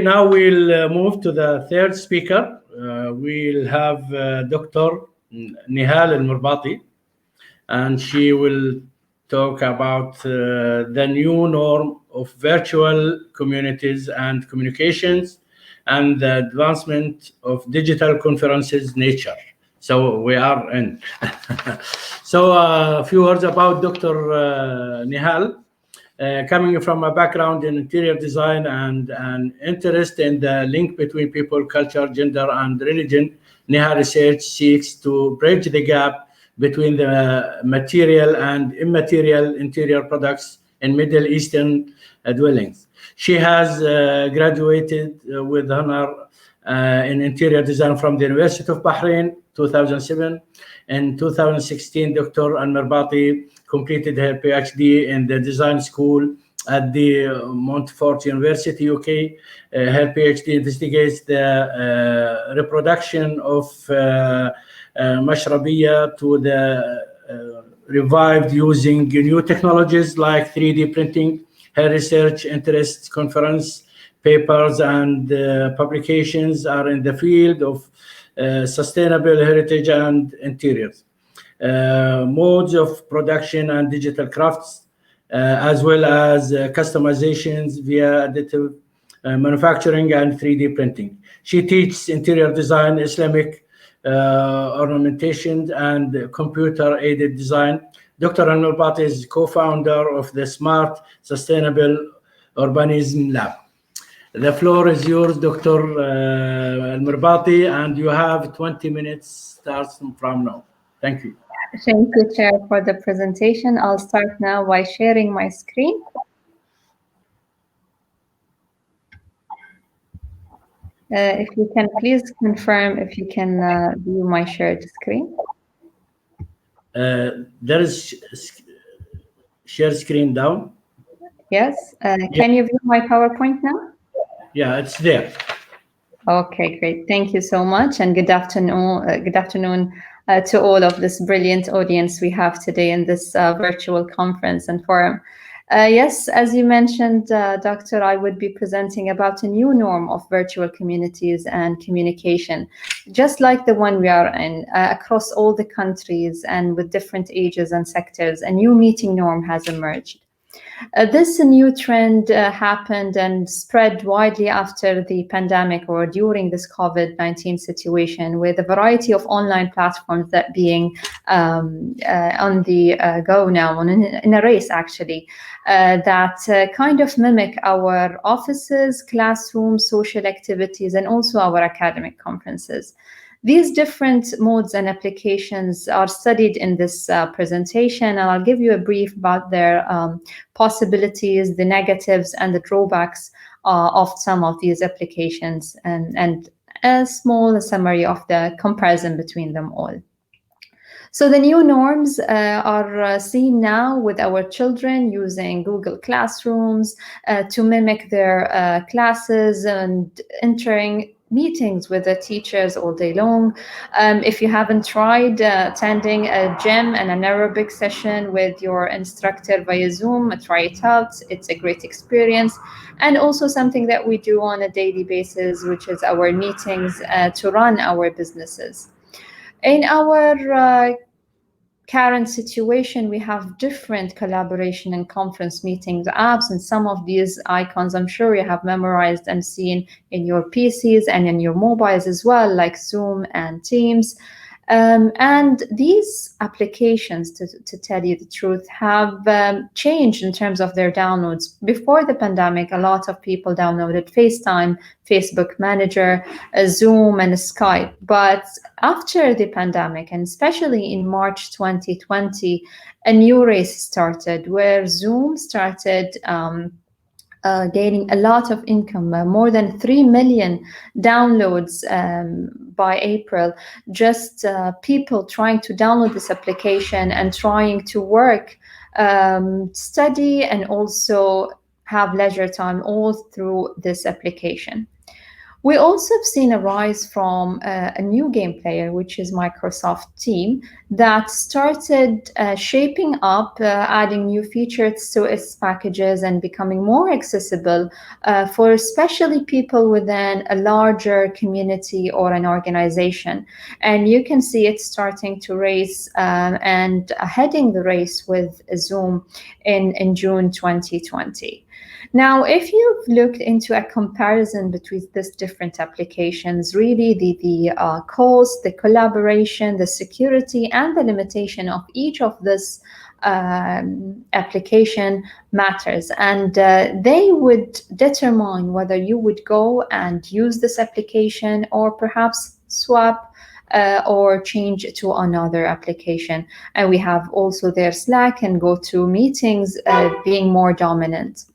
Now we'll move to the third speaker. We'll have Dr. Nehal Almurbati, and she will talk about the new norm of virtual communities and communications and the advancement of digital conferences nature. So we are in. So a few words about Dr. Nehal. Coming from a background in interior design and an interest in the link between people, culture, gender, and religion, Nehal research seeks to bridge the gap between the material and immaterial interior products in Middle Eastern dwellings. She has graduated with honor in interior design from the University of Bahrain, 2007. In 2016, Dr. Almurbati completed her PhD in the design school at the Montfort University, UK. Her PhD investigates the reproduction of Mashrabiya to the revived using new technologies like 3D printing. Her research interests, conference papers, and publications are in the field of sustainable heritage and interiors, modes of production and digital crafts, as well as customizations via additive manufacturing and 3D printing. She teaches interior design, Islamic ornamentation, and computer-aided design. Dr. Almurbati is co-founder of the Smart Sustainable Urbanism Lab. The floor is yours, Dr. Almurbati, and you have 20 minutes starting from now. Thank you. Thank you, Chair, for the presentation. I'll start now by sharing my screen. If you can please confirm if you can view my shared screen. There is share screen down. Yes. Can you view my PowerPoint now? Yeah, it's there. Okay, great. Thank you so much, and good afternoon. Good afternoon to all of this brilliant audience we have today in this virtual conference and forum. Yes, as you mentioned, Doctor, I would be presenting about a new norm of virtual communities and communication, just like the one we are in across all the countries and with different ages and sectors. A new meeting norm has emerged. This new trend happened and spread widely after the pandemic or during this COVID-19 situation, with a variety of online platforms that being on the go now, in a race actually, that kind of mimic our offices, classrooms, social activities, and also our academic conferences. These different modes and applications are studied in this presentation, and I'll give you a brief about their possibilities, the negatives, and the drawbacks of some of these applications, and a small summary of the comparison between them all. So the new norms are seen now with our children using Google Classrooms to mimic their classes and entering meetings with the teachers all day long. If you haven't tried attending a gym and an aerobic session with your instructor via Zoom, try it out. It's a great experience. And also something that we do on a daily basis, which is our meetings to run our businesses. In our current situation, we have different collaboration and conference meetings apps, and some of these icons I'm sure you have memorized and seen in your PCs and in your mobiles as well, like Zoom and Teams. And these applications, to tell you the truth, have changed in terms of their downloads. Before the pandemic, a lot of people downloaded FaceTime, Facebook Manager, Zoom, and Skype. But after the pandemic, and especially in March 2020, a new race started where Zoom started gaining a lot of income, more than 3 million downloads by April. Just people trying to download this application and trying to work, study, and also have leisure time all through this application. We also have seen a rise from a new game player, which is Microsoft Team, that started shaping up, adding new features to its packages and becoming more accessible for especially people within a larger community or an organization. And you can see it starting to race and heading the race with Zoom in June 2020. Now, if you've looked into a comparison between these different applications, really the cost, the collaboration, the security, and the limitation of each of this application matters, and they would determine whether you would go and use this application or perhaps swap or change to another application. And we have also their Slack and GoToMeetings being more dominant.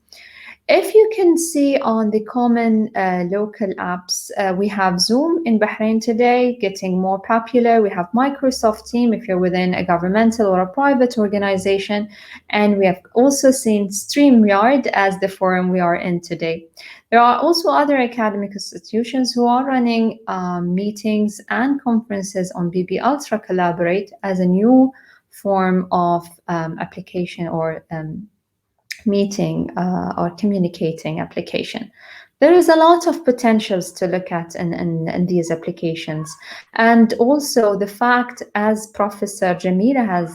If you can see on the common local apps, we have Zoom in Bahrain today getting more popular. We have Microsoft Team if you're within a governmental or a private organization. And we have also seen Streamyard as the forum we are in today. There are also other academic institutions who are running meetings and conferences on BB Ultra Collaborate as a new form of application or meeting or communicating application. There is a lot of potentials to look at in these applications. And also the fact, as Professor Jamila has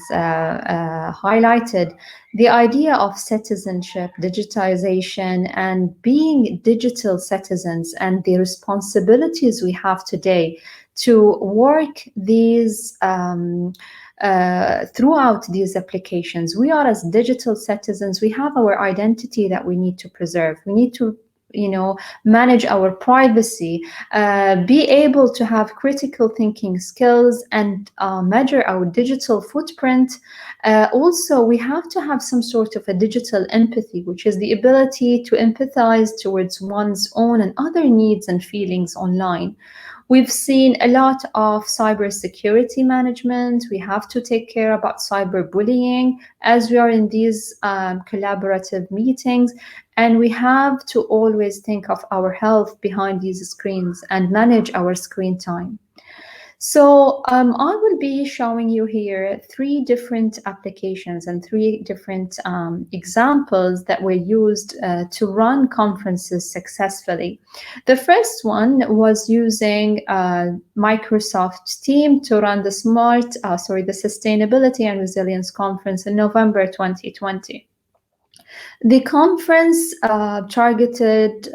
highlighted, the idea of citizenship, digitization, and being digital citizens and the responsibilities we have today to work these throughout these applications. We are as digital citizens, we have our identity that we need to preserve. We need to manage our privacy, be able to have critical thinking skills and measure our digital footprint. Also, we have to have some sort of a digital empathy, which is the ability to empathize towards one's own and other needs and feelings online. We've seen a lot of cybersecurity management. We have to take care about cyberbullying as we are in these collaborative meetings. And we have to always think of our health behind these screens and manage our screen time. So I will be showing you here 3 different applications and 3 different examples that were used to run conferences successfully. The first one was using Microsoft Team to run the Sustainability and Resilience Conference in November 2020. The conference targeted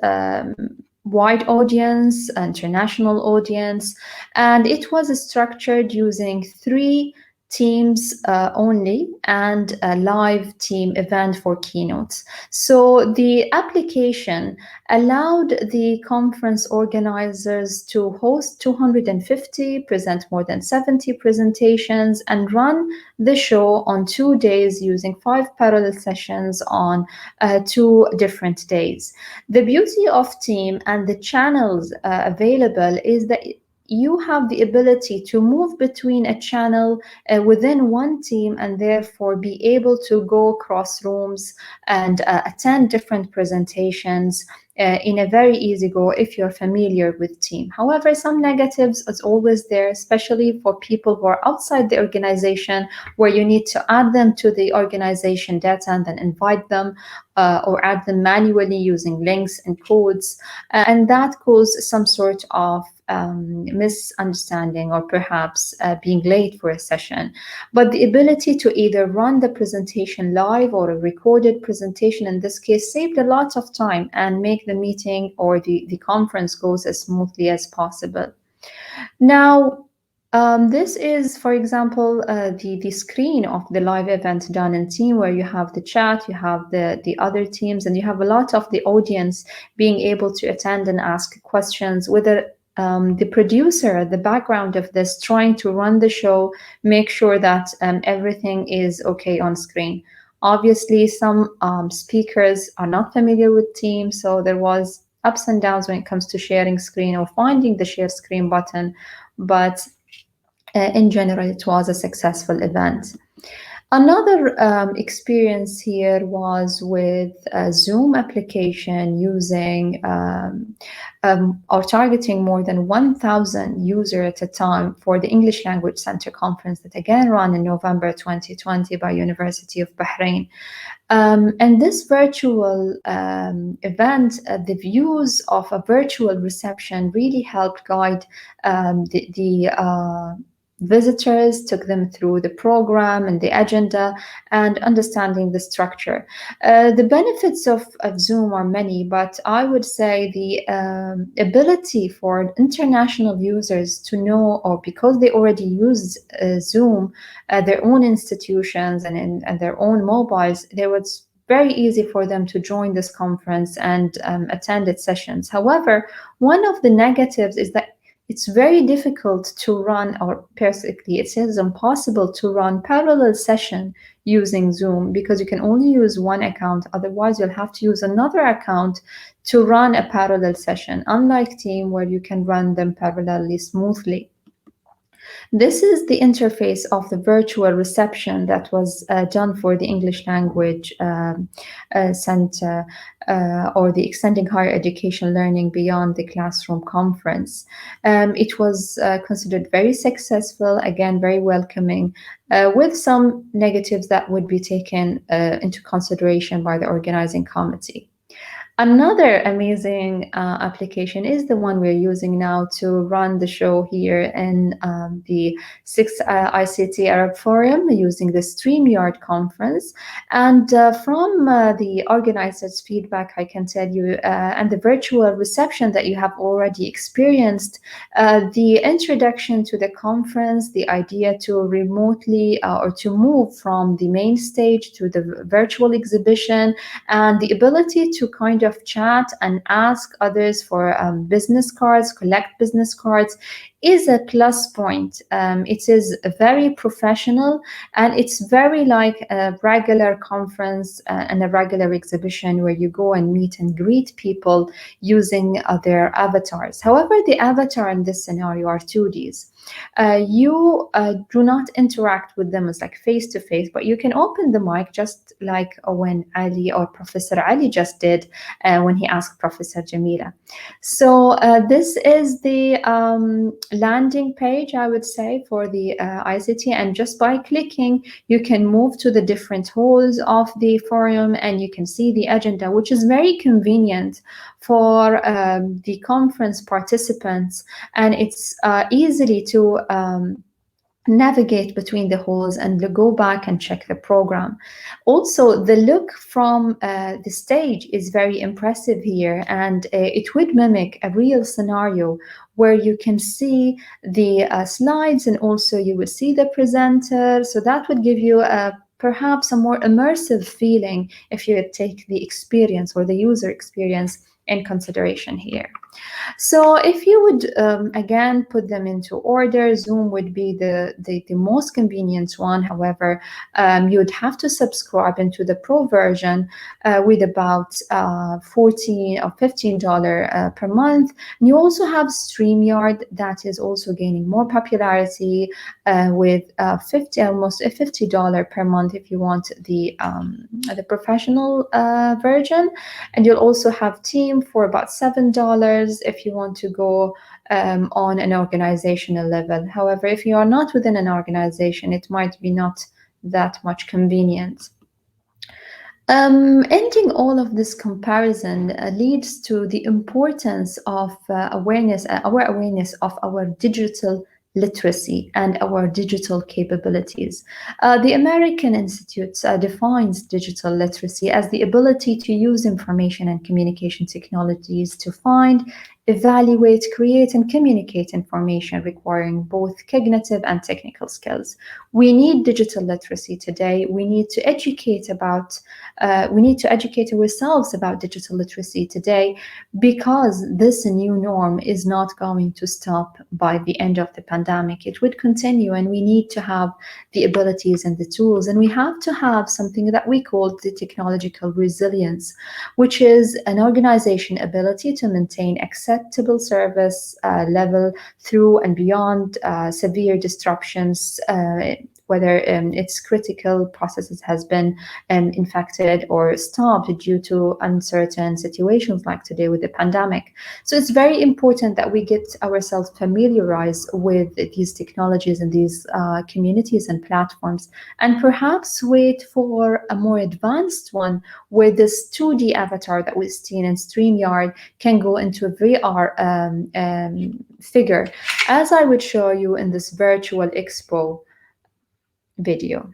wide audience, international audience, and it was structured using 3 teams only and a live team event for keynotes. So the application allowed the conference organizers to host 250, present more than 70 presentations, and run the show on 2 days using 5 parallel sessions on 2 different days. The beauty of Team and the channels available is that you have the ability to move between a channel within one team and therefore be able to go across rooms and attend different presentations in a very easy go if you're familiar with Team. However, some negatives is always there, especially for people who are outside the organization, where you need to add them to the organization data and then invite them or add them manually using links and codes. And that causes some sort of misunderstanding or perhaps being late for a session. But the ability to either run the presentation live or a recorded presentation in this case saved a lot of time and make the meeting or the conference goes as smoothly as possible. Now, this is, for example, the screen of the live event done in Team, where you have the chat, you have the other teams, and you have a lot of the audience being able to attend and ask questions, whether the producer at the background of this trying to run the show, make sure that everything is okay on screen. Obviously, some speakers are not familiar with Team, so there was ups and downs when it comes to sharing screen or finding the share screen button, but in general, it was a successful event. Another experience here was with a Zoom application using or targeting more than 1,000 users at a time for the English Language Center conference that again ran in November 2020 by University of Bahrain. And this virtual event, the views of a virtual reception really helped guide the visitors, took them through the program and the agenda and understanding the structure. The benefits of Zoom are many, but I would say the ability for international users to know, or because they already use Zoom at their own institutions and their own mobiles, it was very easy for them to join this conference and attend its sessions. However, one of the negatives is that it's very difficult to run, or basically it is impossible to run parallel session using Zoom, because you can only use one account. Otherwise, you'll have to use another account to run a parallel session, unlike Team, where you can run them parallelly smoothly. This is the interface of the virtual reception that was done for the English Language Center or the Extending Higher Education Learning Beyond the Classroom conference. It was considered very successful, again, very welcoming, with some negatives that would be taken into consideration by the organizing committee. Another amazing application is the one we're using now to run the show here in the 6th ICT Arab Forum using the Streamyard conference. And from the organizers' feedback, I can tell you, and the virtual reception that you have already experienced, the introduction to the conference, the idea to remotely or to move from the main stage to the virtual exhibition, and the ability to kind of chat and ask others for business cards, collect business cards, is a plus point. It is very professional, and it's very like a regular conference and a regular exhibition where you go and meet and greet people using their avatars. However, the avatar in this scenario are 2Ds. You do not interact with them as like face-to-face, but you can open the mic just like when Ali or Professor Ali just did when he asked Professor Jamila. So this is the landing page, I would say, for the ICT, and just by clicking you can move to the different halls of the forum and you can see the agenda, which is very convenient for the conference participants, and it's easily to navigate between the halls and go back and check the program. Also, the look from the stage is very impressive here, and it would mimic a real scenario where you can see the slides, and also you will see the presenter. So that would give you perhaps a more immersive feeling if you take the experience or the user experience in consideration here. So if you would again put them into order, Zoom would be the most convenient one. However, you would have to subscribe into the Pro version with about $14 or $15 per month. And you also have StreamYard that is also gaining more popularity with almost $50 per month if you want the professional version. And you'll also have Team for about $7 if you want to go on an organizational level. However, if you are not within an organization, it might be not that much convenient. Ending all of this comparison leads to the importance of our awareness of our digital literacy and our digital capabilities. The American Institute defines digital literacy as the ability to use information and communication technologies to find, evaluate, create, and communicate information requiring both cognitive and technical skills. We need digital literacy today. We need to educate ourselves about digital literacy today, because this new norm is not going to stop by the end of the pandemic. It would continue, and we need to have the abilities and the tools, and we have to have something that we call the technological resilience, which is an organization ability to maintain acceptable service level through and beyond severe disruptions whether its critical processes has been infected or stopped due to uncertain situations like today with the pandemic. So it's very important that we get ourselves familiarized with these technologies and these communities and platforms, and perhaps wait for a more advanced one where this 2D avatar that we've seen in Streamyard can go into a VR figure, as I would show you in this virtual expo video.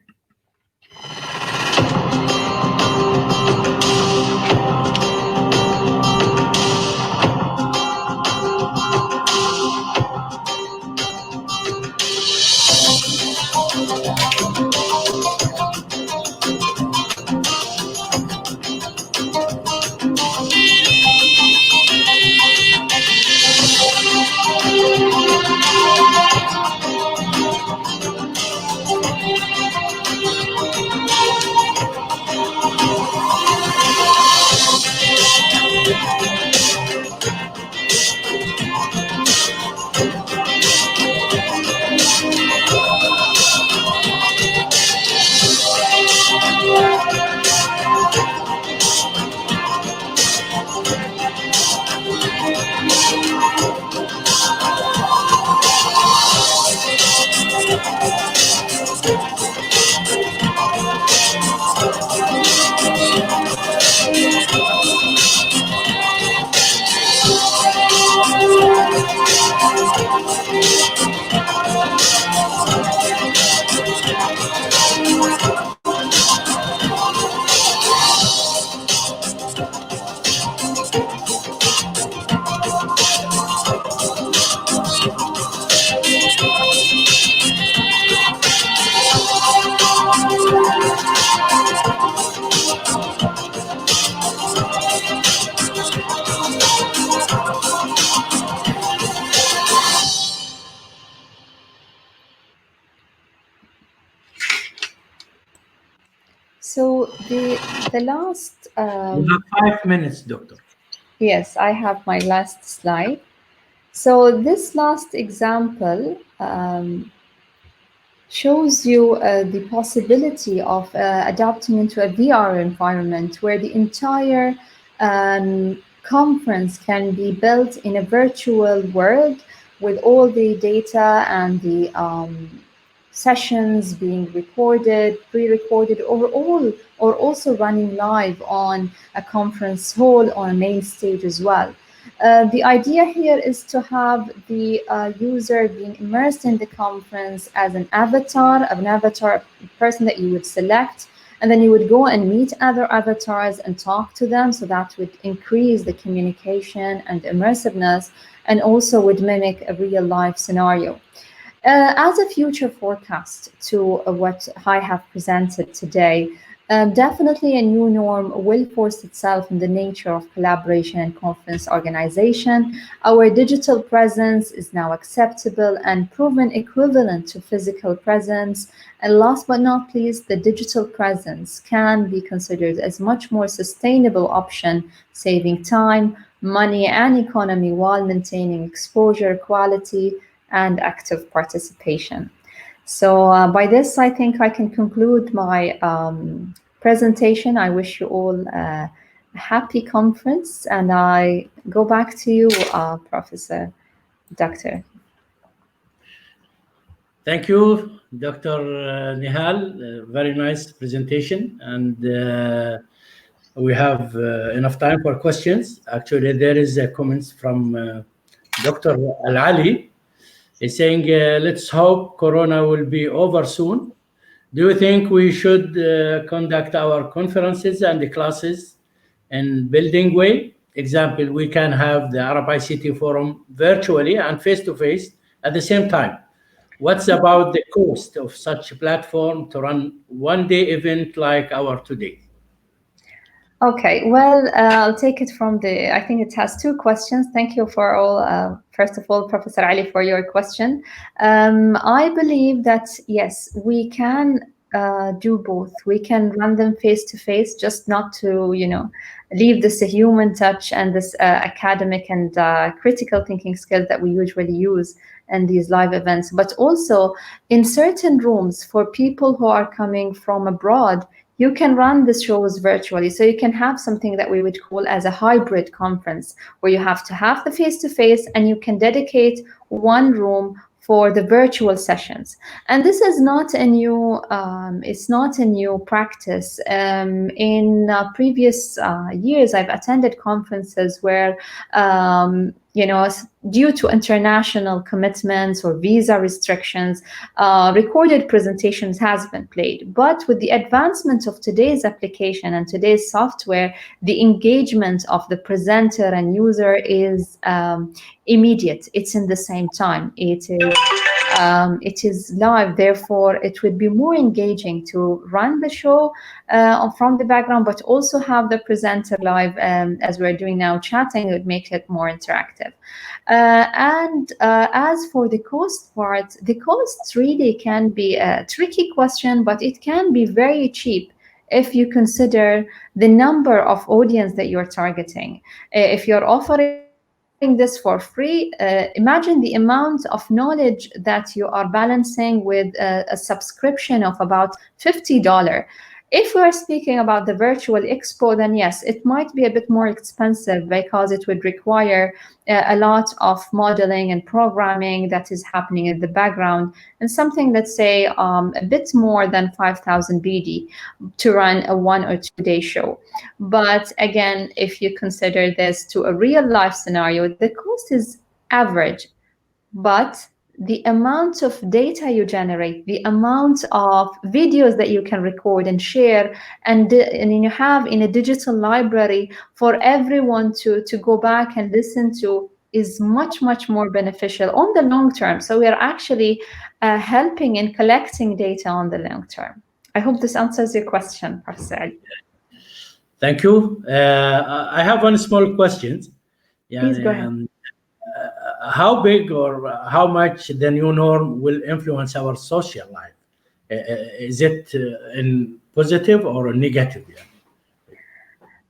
So the last You have 5 minutes, Doctor. yes, I have my last slide. So this last example shows you the possibility of adapting into a VR environment where the entire conference can be built in a virtual world with all the data and the sessions being recorded, pre-recorded, or also running live on a conference hall on a main stage as well. The idea here is to have the user being immersed in the conference as an avatar, person that you would select, and then you would go and meet other avatars and talk to them. So that would increase the communication and immersiveness, and also would mimic a real life scenario. As a future forecast to what I have presented today, definitely a new norm will force itself in the nature of collaboration and conference organization. Our digital presence is now acceptable and proven equivalent to physical presence. And last but not least, the digital presence can be considered as much more sustainable option, saving time, money, and economy while maintaining exposure, quality, and active participation. So by this, I think I can conclude my presentation. I wish you all a happy conference, and I go back to you, Professor, Doctor. Thank you, Dr. Nehal. Very nice presentation, and we have enough time for questions. Actually, there is a comments from Dr. Al-Ali. He's saying, let's hope Corona will be over soon. Do you think we should conduct our conferences and the classes in building way? Example, we can have the Arab ICT forum virtually and face-to-face at the same time. What's about the cost of such a platform to run one-day event like our today? Okay, well, I'll take it from I think it has two questions. Thank you for all, first of all, Professor Ali, for your question. I believe that, yes, we can do both. We can run them face to face, just not to, leave this a human touch and this academic and critical thinking skills that we usually use in these live events, but also in certain rooms for people who are coming from abroad. You can run the shows virtually. So you can have something that we would call as a hybrid conference, where you have to have the face-to-face and you can dedicate one room for the virtual sessions. And this is not a new, it's not a new practice. In previous years, I've attended conferences where, due to international commitments or visa restrictions, recorded presentations has been played. But with the advancement of today's application and today's software, the engagement of the presenter and user is immediate. It's in the same time. It is live, therefore it would be more engaging to run the show from the background, but also have the presenter live, as we're doing now, chatting. It would make it more interactive. And as for the cost part, the cost really can be a tricky question, but it can be very cheap if you consider the number of audience that you're targeting. If you're offering this for free, imagine the amount of knowledge that you are balancing with a subscription of about $50. If we are speaking about the virtual expo, then yes, it might be a bit more expensive because it would require a lot of modeling and programming that is happening in the background, and something, let's say, a bit more than 5,000 BD to run a 1 or 2 day show. But again, if you consider this to a real life scenario, the cost is average, but the amount of data you generate, the amount of videos that you can record and share, and you have in a digital library for everyone to go back and listen to, is much, much more beneficial on the long term. So we are actually helping in collecting data on the long term. I hope this answers your question, Professor Ali. Thank you. I have one small question. Please go ahead. How big or how much the new norm will influence our social life? Is it in positive or negative?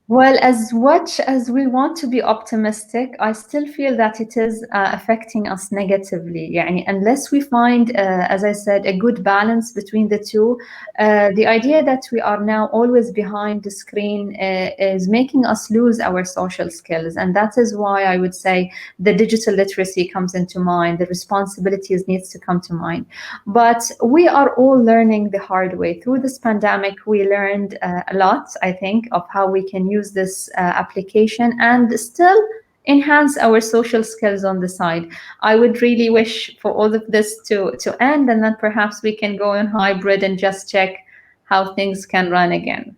Well, as much as we want to be optimistic, I still feel that it is affecting us negatively. Yani, unless we find, as I said, a good balance between the two, the idea that we are now always behind the screen is making us lose our social skills. And that is why I would say the digital literacy comes into mind, the responsibilities needs to come to mind. But we are all learning the hard way. Through this pandemic, we learned a lot, I think, of how we can use this application and still enhance our social skills on the side. I would really wish for all of this to end, and then perhaps we can go in hybrid and just check how things can run again.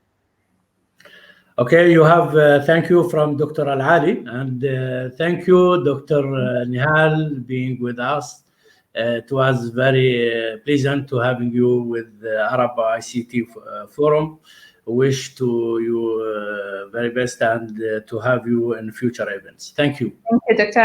Okay, you have thank you from Dr. Al-Ali, and thank you, Dr. Nehal, being with us. It was very pleasant to having you with the Arab ICT Forum. Wish to you very best and to have you in future events. Thank you. Thank you, Dr.